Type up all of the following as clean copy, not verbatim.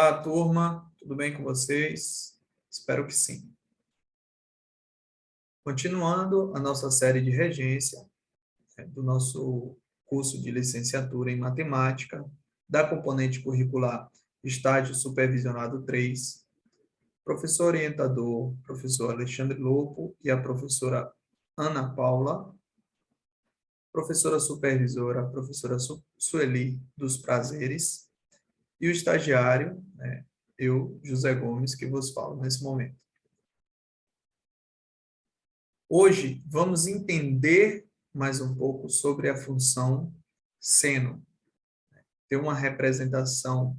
Olá, turma, tudo bem com vocês? Espero que sim. Continuando a nossa série de regência, do nosso curso de licenciatura em matemática, da componente curricular Estágio Supervisionado 3, professor orientador, professor Alexandre Lopo e a professora Ana Paula, professora supervisora, professora Sueli dos Prazeres, e o estagiário, eu, José Gomes, que vos falo nesse momento. Hoje, vamos entender mais um pouco sobre a função seno. Tem uma representação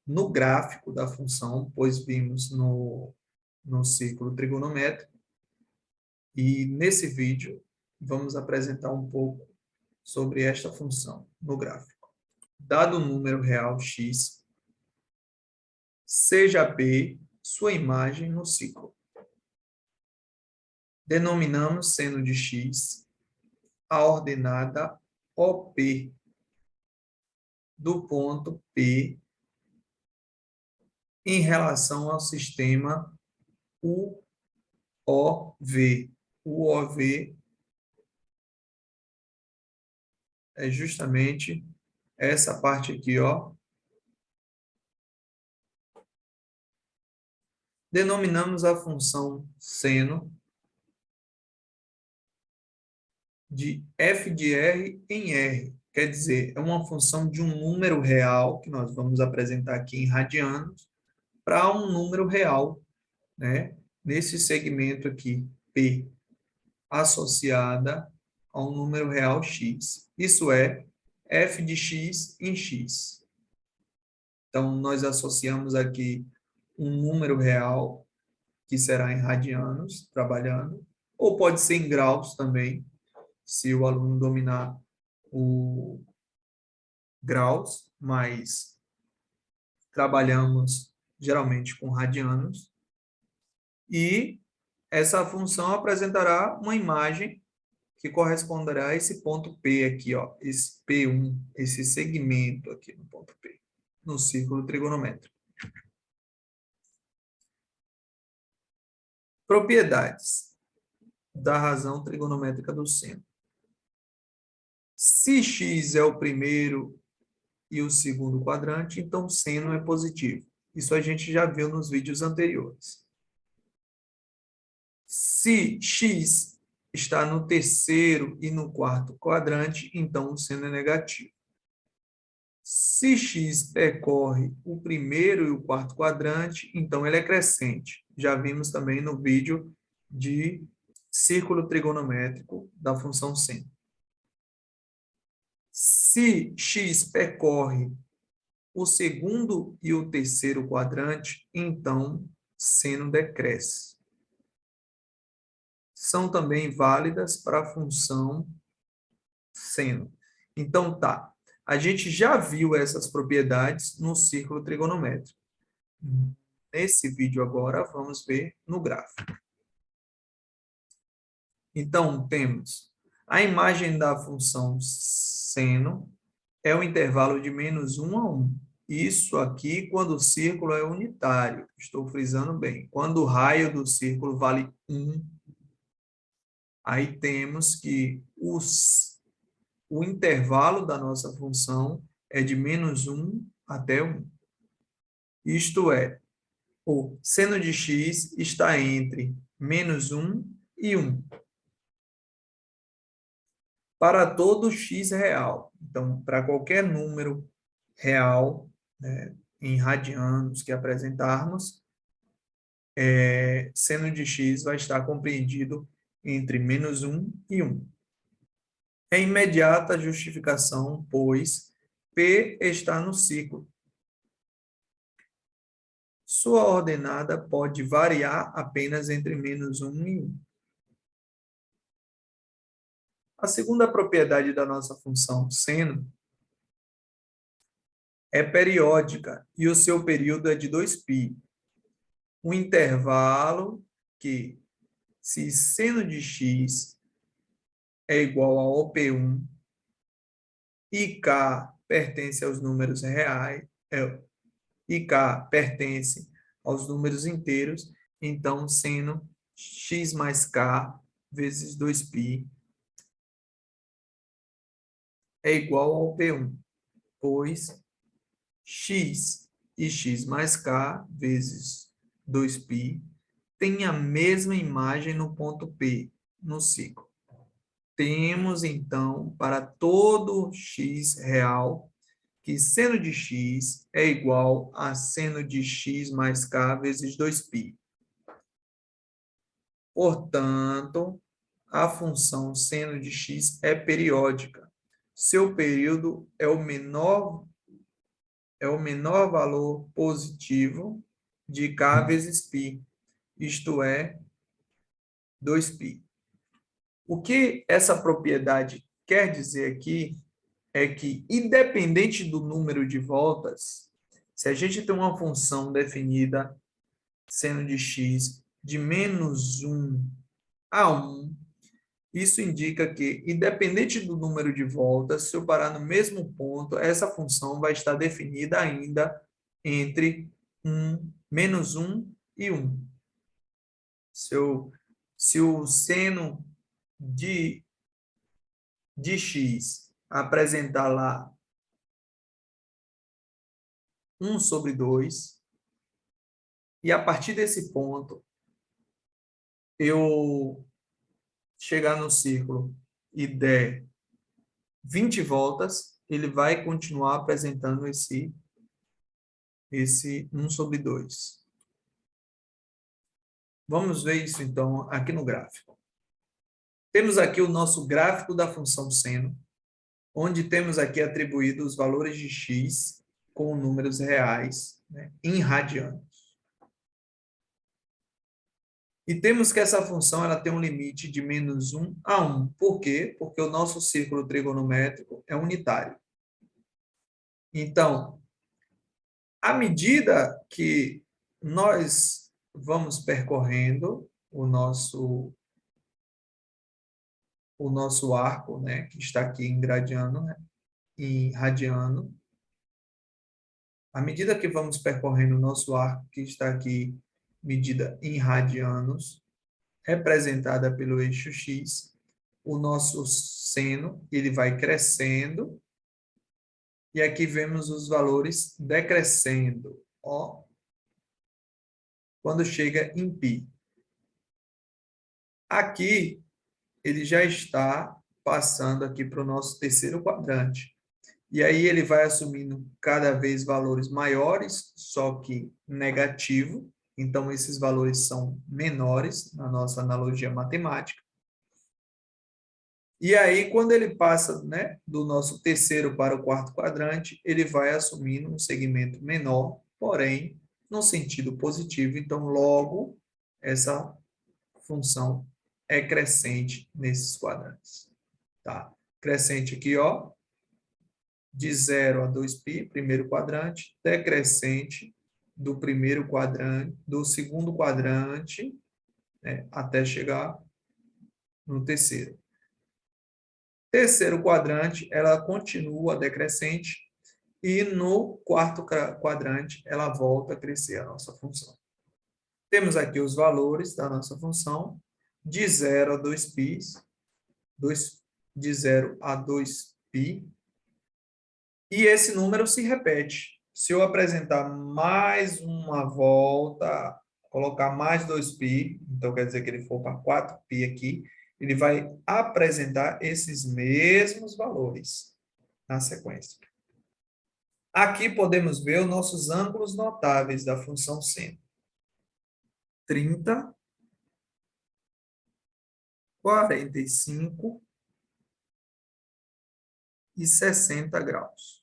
no gráfico da função, pois vimos no círculo trigonométrico, e nesse vídeo vamos apresentar um pouco sobre esta função no gráfico. Dado o número real x, seja B sua imagem no ciclo. Denominamos seno de x a ordenada OP do ponto P em relação ao sistema UOV. O UOV é justamente essa parte aqui, ó. Denominamos a função seno de f de R em R. Quer dizer, é uma função de um número real, que nós vamos apresentar aqui em radianos, para um número real, né? Nesse segmento aqui, P, associada a um número real x. Isso é f de x em x. Então, nós associamos aqui um número real, que será em radianos, trabalhando, ou pode ser em graus também, se o aluno dominar o graus, mas trabalhamos geralmente com radianos, e essa função apresentará uma imagem que corresponderá a esse ponto P aqui, ó, esse P1, esse segmento aqui no ponto P, no círculo trigonométrico. Propriedades da razão trigonométrica do seno. Se x é o primeiro e o segundo quadrante, então o seno é positivo. Isso a gente já viu nos vídeos anteriores. Se x está no terceiro e no quarto quadrante, então o seno é negativo. Se x percorre o primeiro e o quarto quadrante, então ele é crescente. Já vimos também no vídeo de círculo trigonométrico da função seno. Se x percorre o segundo e o terceiro quadrante, então seno decresce. São também válidas para a função seno. Então, tá. A gente já viu essas propriedades no círculo trigonométrico. Nesse vídeo agora, vamos ver no gráfico. Então, temos a imagem da função seno é o intervalo de -1 a 1. Isso aqui quando o círculo é unitário. Estou frisando bem. Quando o raio do círculo vale 1, aí temos que o intervalo da nossa função é de -1 até 1. Isto é, o seno de x está entre -1 e 1. Para todo x real. Então, para qualquer número real, né, em radianos que apresentarmos, seno de x vai estar compreendido entre -1 e 1. É imediata a justificação, pois P está no ciclo. Sua ordenada pode variar apenas entre -1 e 1. A segunda propriedade da nossa função seno é periódica e o seu período é de 2π. Um intervalo que, se seno de x é igual a OP1 e K pertence aos números reais, e k pertence aos números inteiros, então seno x mais k vezes 2π é igual ao P1, pois x e x mais k vezes 2π tem a mesma imagem no ponto P, no ciclo. Temos, então, para todo x real, que seno de x é igual a seno de x mais k vezes 2π. Portanto, a função seno de x é periódica. Seu período é o menor valor positivo de k vezes π, isto é, 2π. O que essa propriedade quer dizer aqui é que, independente do número de voltas, se a gente tem uma função definida, seno de x, de -1 a 1, isso indica que, independente do número de voltas, se eu parar no mesmo ponto, essa função vai estar definida ainda entre -1 e 1. Se o seno de x apresentar lá 1/2, e a partir desse ponto eu chegar no círculo e der 20 voltas, ele vai continuar apresentando esse 1/2. Vamos ver isso, então, aqui no gráfico. Temos aqui o nosso gráfico da função seno, onde temos aqui atribuídos os valores de x com números reais, né, em radianos. E temos que essa função ela tem um limite de -1 a 1. Por quê? Porque o nosso círculo trigonométrico é unitário. Então, à medida que nós vamos percorrendo o nosso arco, né, que está aqui em gradiano, né, em radiano, à medida que vamos percorrendo o nosso arco, que está aqui medida em radianos, representada pelo eixo x, o nosso seno ele vai crescendo, e aqui vemos os valores decrescendo, ó, quando chega em π. Aqui, ele já está passando aqui para o nosso terceiro quadrante. E aí ele vai assumindo cada vez valores maiores, só que negativo. Então, esses valores são menores na nossa analogia matemática. E aí, quando ele passa, né, do nosso terceiro para o quarto quadrante, ele vai assumindo um segmento menor, porém, no sentido positivo. Então, logo, essa função é crescente nesses quadrantes. Tá? Crescente aqui, ó, de 0 a 2π, primeiro quadrante, decrescente do primeiro quadrante, do segundo quadrante, né, até chegar no terceiro. Terceiro quadrante, ela continua decrescente e no quarto quadrante ela volta a crescer a nossa função. Temos aqui os valores da nossa função de 0 a 2π, de 0 a 2π, e esse número se repete. Se eu apresentar mais uma volta, colocar mais 2π, então quer dizer que ele for para 4π aqui, ele vai apresentar esses mesmos valores na sequência. Aqui podemos ver os nossos ângulos notáveis da função seno. 30, 45 e 60 graus.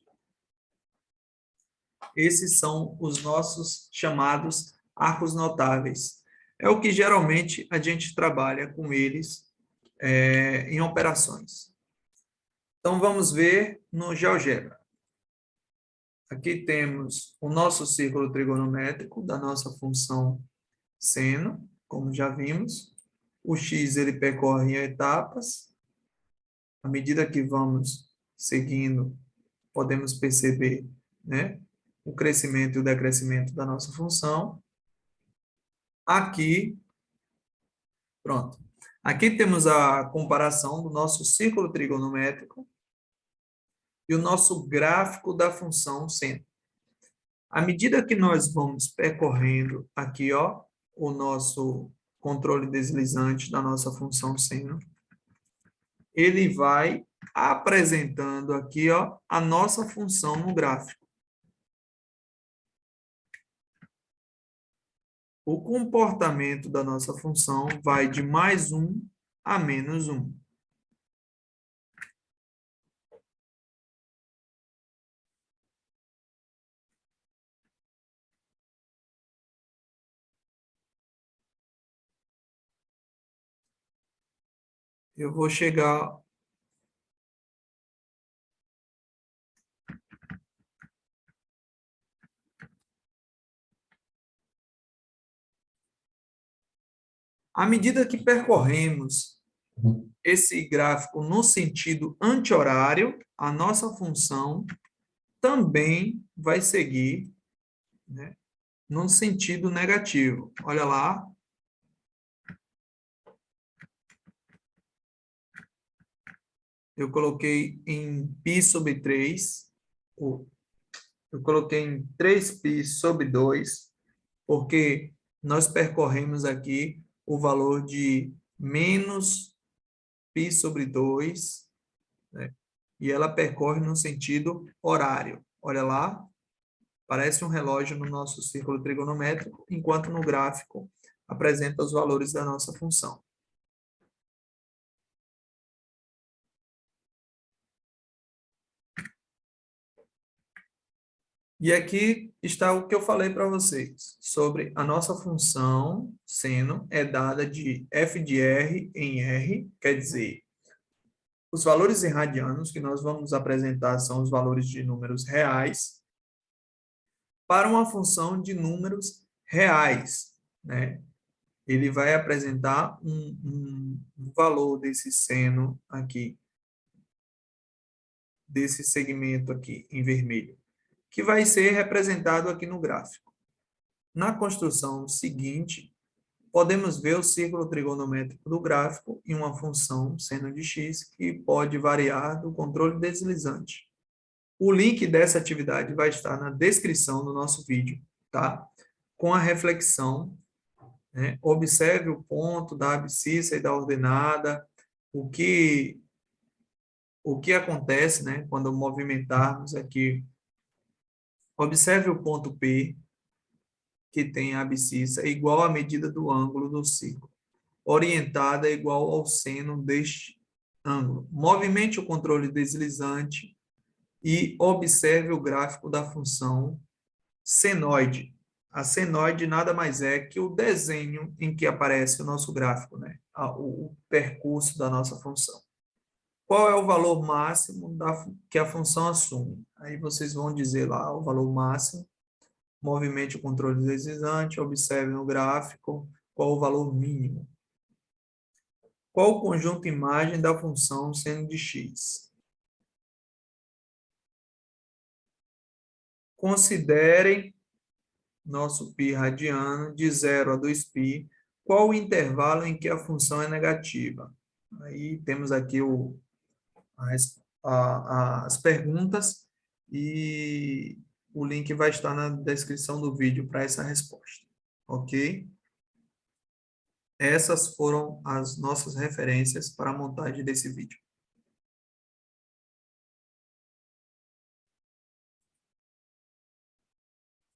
Esses são os nossos chamados arcos notáveis. É o que geralmente a gente trabalha com eles em operações. Então, vamos ver no GeoGebra. Aqui temos o nosso círculo trigonométrico da nossa função seno, como já vimos. O x ele percorre em etapas. À medida que vamos seguindo, podemos perceber, né, o crescimento e o decrescimento da nossa função. Aqui, pronto. Aqui temos a comparação do nosso círculo trigonométrico e o nosso gráfico da função seno. À medida que nós vamos percorrendo aqui, ó, o nosso controle deslizante da nossa função seno, ele vai apresentando aqui, ó, a nossa função no gráfico. O comportamento da nossa função vai de +1 a -1. Eu vou chegar... À medida que percorremos esse gráfico no sentido anti-horário, a nossa função também vai seguir, né, no sentido negativo. Olha lá. Eu coloquei em π sobre 3. Eu coloquei em 3π sobre 2, porque nós percorremos aqui o valor de menos π sobre 2, né? E ela percorre no sentido horário. Olha lá, parece um relógio no nosso círculo trigonométrico, enquanto no gráfico apresenta os valores da nossa função. E aqui está o que eu falei para vocês, sobre a nossa função seno é dada de f de r em r, quer dizer, os valores em radianos que nós vamos apresentar são os valores de números reais para uma função de números reais, né? Ele vai apresentar um valor desse seno aqui, desse segmento aqui em vermelho, que vai ser representado aqui no gráfico. Na construção seguinte, podemos ver o círculo trigonométrico do gráfico e uma função seno de x que pode variar do controle deslizante. O link dessa atividade vai estar na descrição do nosso vídeo, tá? Com a reflexão, né? Observe o ponto da abscissa e da ordenada, o que acontece, né, quando movimentarmos aqui. Observe o ponto P, que tem a abscissa igual à medida do ângulo do círculo, orientada igual ao seno deste ângulo. Movimente o controle deslizante e observe o gráfico da função senoide. A senoide nada mais é que o desenho em que aparece o nosso gráfico, né? O percurso da nossa função. Qual é o valor máximo que a função assume? Aí vocês vão dizer lá o valor máximo. Movimente o controle deslizante, observe no gráfico qual o valor mínimo. Qual o conjunto imagem da função seno de x? Considerem nosso π radiano de 0 a 2π. Qual o intervalo em que a função é negativa? Aí temos aqui as perguntas e o link vai estar na descrição do vídeo para essa resposta, ok? Essas foram as nossas referências para a montagem desse vídeo.